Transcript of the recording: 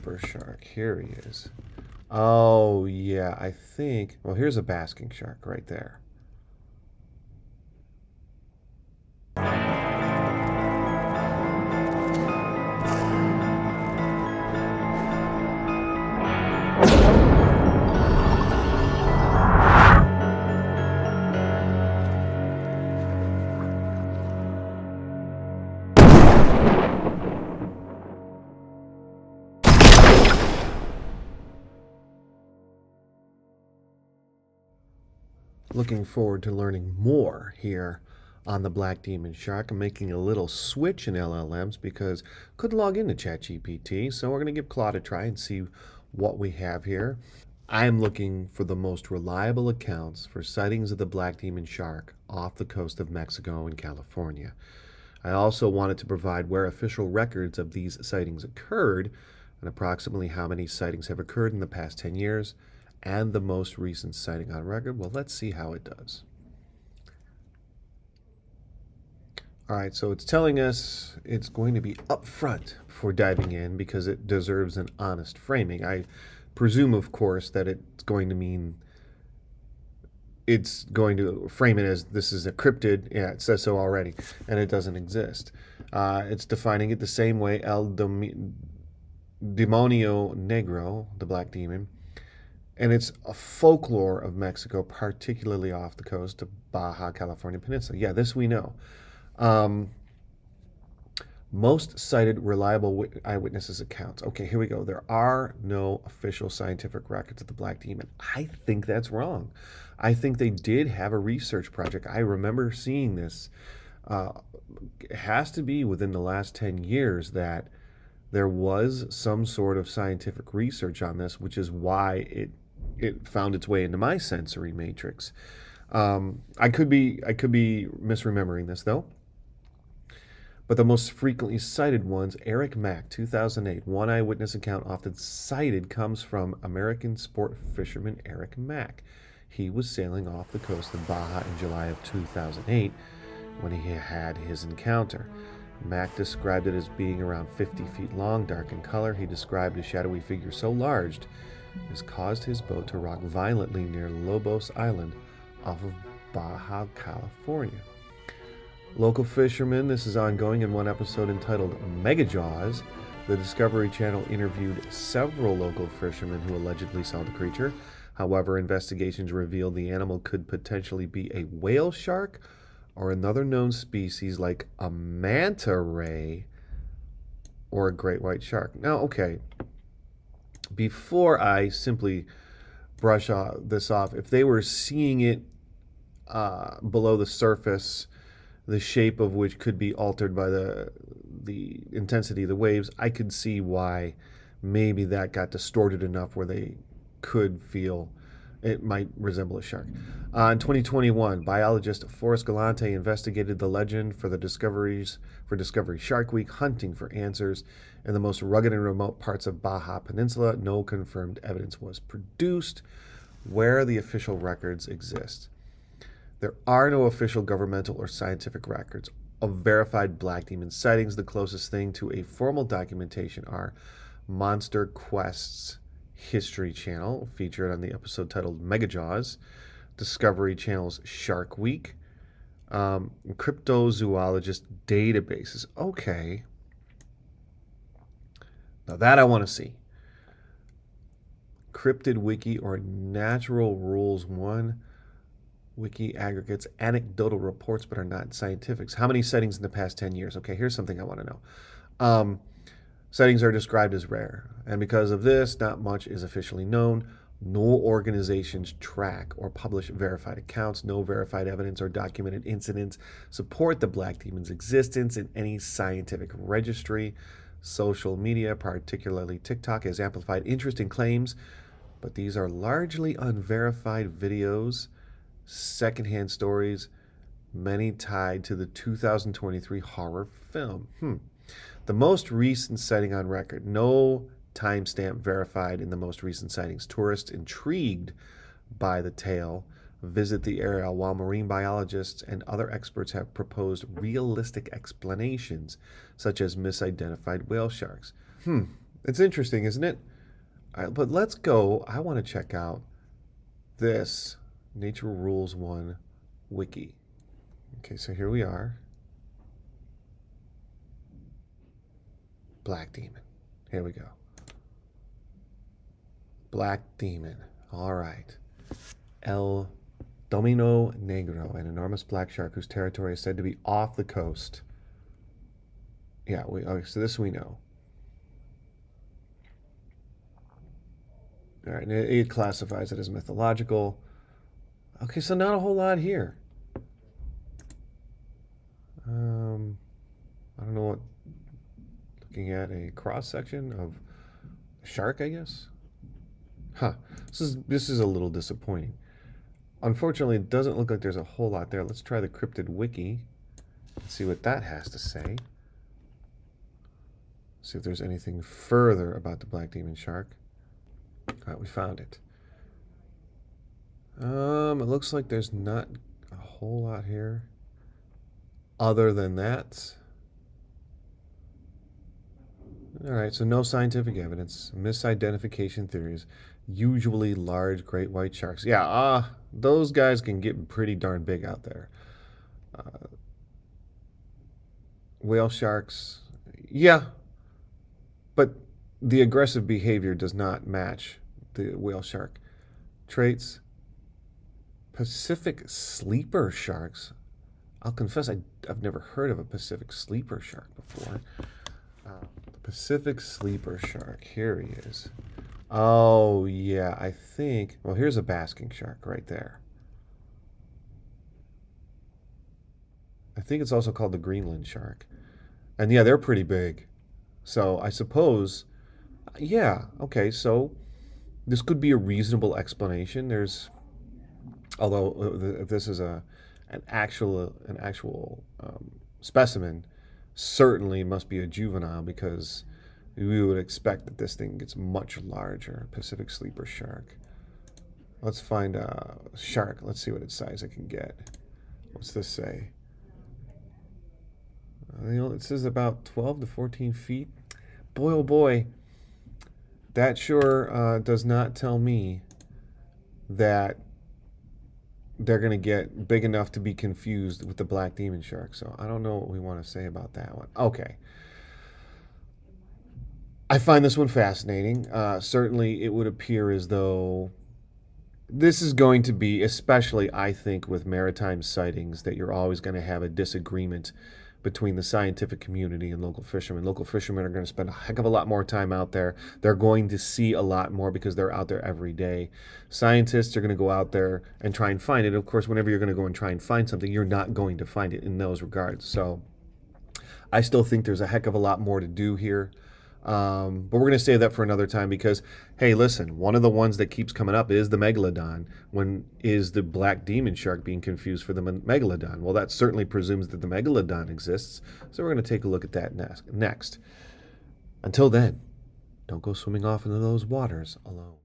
sleeper shark. Here he is. Oh, yeah, I think... Well, here's a basking shark right there. Looking forward to learning more here on the Black Demon Shark. I'm making a little switch in LLMs because I couldn't log into ChatGPT, so we're going to give Claude a try and see what we have here. I'm looking for the most reliable accounts for sightings of the Black Demon Shark off the coast of Mexico and California. I also wanted to provide where official records of these sightings occurred and approximately how many sightings have occurred in the past 10 years and the most recent sighting on record. Well, let's see how it does. All right, so it's telling us it's going to be upfront before diving in because it deserves an honest framing. I presume, of course, that it's going to mean it's going to frame it as this is a cryptid. Yeah, it says so already, and it doesn't exist. It's defining it the same way Demonio Negro, the black demon, and it's a folklore of Mexico, particularly off the coast of Baja California Peninsula. Yeah, this we know. Most cited reliable eyewitnesses accounts. Okay, here we go. There are no official scientific records of the black demon. I think that's wrong. I think they did have a research project. I remember seeing this. It has to be within the last 10 years that there was some sort of scientific research on this, which is why it found its way into my sensory matrix. I could be misremembering this though. But the most frequently cited ones, Eric Mack, 2008. One eyewitness account often cited comes from American sport fisherman Eric Mack. He was sailing off the coast of Baja in July of 2008 when he had his encounter. Mack described it as being around 50 feet long, dark in color. He described a shadowy figure so large as caused his boat to rock violently near Lobos Island off of Baja, California. Local fishermen, this is ongoing. In one episode entitled Mega Jaws, the Discovery Channel interviewed several local fishermen who allegedly saw the creature. However, investigations revealed the animal could potentially be a whale shark or another known species like a manta ray or a great white shark. Now, okay, before I simply brush this off, if they were seeing it below the surface, the shape of which could be altered by the intensity of the waves, I could see why maybe that got distorted enough where they could feel it might resemble a shark. In 2021, biologist Forrest Galante investigated the legend for Discovery Shark Week, hunting for answers in the most rugged and remote parts of Baja Peninsula. No confirmed evidence was produced where the official records exist. There are no official governmental or scientific records of verified black demon sightings. The closest thing to a formal documentation are MonsterQuest's History Channel, featured on the episode titled Mega Jaws, Discovery Channel's Shark Week, cryptozoologist databases. Okay. Now that I want to see. Cryptid Wiki or Natural Rules 1. Wiki aggregates anecdotal reports but are not scientific. How many sightings in the past 10 years? Okay, here's something I want to know. Sightings are described as rare, and because of this, not much is officially known. No organizations track or publish verified accounts. No verified evidence or documented incidents support the black demon's existence in any scientific registry. Social media, particularly TikTok, has amplified interest in claims, but these are largely unverified videos, secondhand stories, many tied to the 2023 horror film. The most recent sighting on record, no timestamp verified in the most recent sightings. Tourists intrigued by the tale visit the area, while marine biologists and other experts have proposed realistic explanations, such as misidentified whale sharks. It's interesting, isn't it? All right, but let's go. I want to check out this Nature Rules 1 wiki. Okay, so here we are. Black Demon. Here we go. Black Demon. All right. El Demonio Negro, an enormous black shark whose territory is said to be off the coast. Yeah, okay, so this we know. All right, and it classifies it as mythological. Okay, so not a whole lot here. I don't know what. Looking at a cross section of a shark, I guess. Huh. This is a little disappointing. Unfortunately, it doesn't look like there's a whole lot there. Let's try the Cryptid Wiki. See what that has to say. See if there's anything further about the black demon shark. All right, we found it. It looks like there's not a whole lot here. Other than that. All right, so no scientific evidence. Misidentification theories. Usually large great white sharks. Yeah, those guys can get pretty darn big out there. Whale sharks. Yeah, but the aggressive behavior does not match the whale shark traits. Pacific sleeper sharks. I'll confess I've never heard of a Pacific sleeper shark before. The Pacific sleeper shark. Here he is. Oh, yeah, I think... Well, here's a basking shark right there. I think it's also called the Greenland shark. And yeah, they're pretty big. So I suppose... Yeah, okay, so this could be a reasonable explanation. There's... Although if this is an actual specimen, certainly must be a juvenile because we would expect that this thing gets much larger. Pacific sleeper shark. Let's find a shark. Let's see what its size I can get. What's this say? It says about 12 to 14 feet. Boy, oh boy. That sure does not tell me that they're going to get big enough to be confused with the black demon shark. So I don't know what we want to say about that one. Okay. I find this one fascinating. Certainly, it would appear as though this is going to be, especially I think with maritime sightings, that you're always going to have a disagreement between the scientific community and local fishermen. Local fishermen are going to spend a heck of a lot more time out there. They're going to see a lot more because they're out there every day. Scientists are going to go out there and try and find it. Of course, whenever you're going to go and try and find something, you're not going to find it in those regards. So I still think there's a heck of a lot more to do here. But we're going to save that for another time because, hey, listen, one of the ones that keeps coming up is the Megalodon. When is the black demon shark being confused for the Megalodon? Well, that certainly presumes that the Megalodon exists. So we're going to take a look at that next. Until then, don't go swimming off into those waters alone.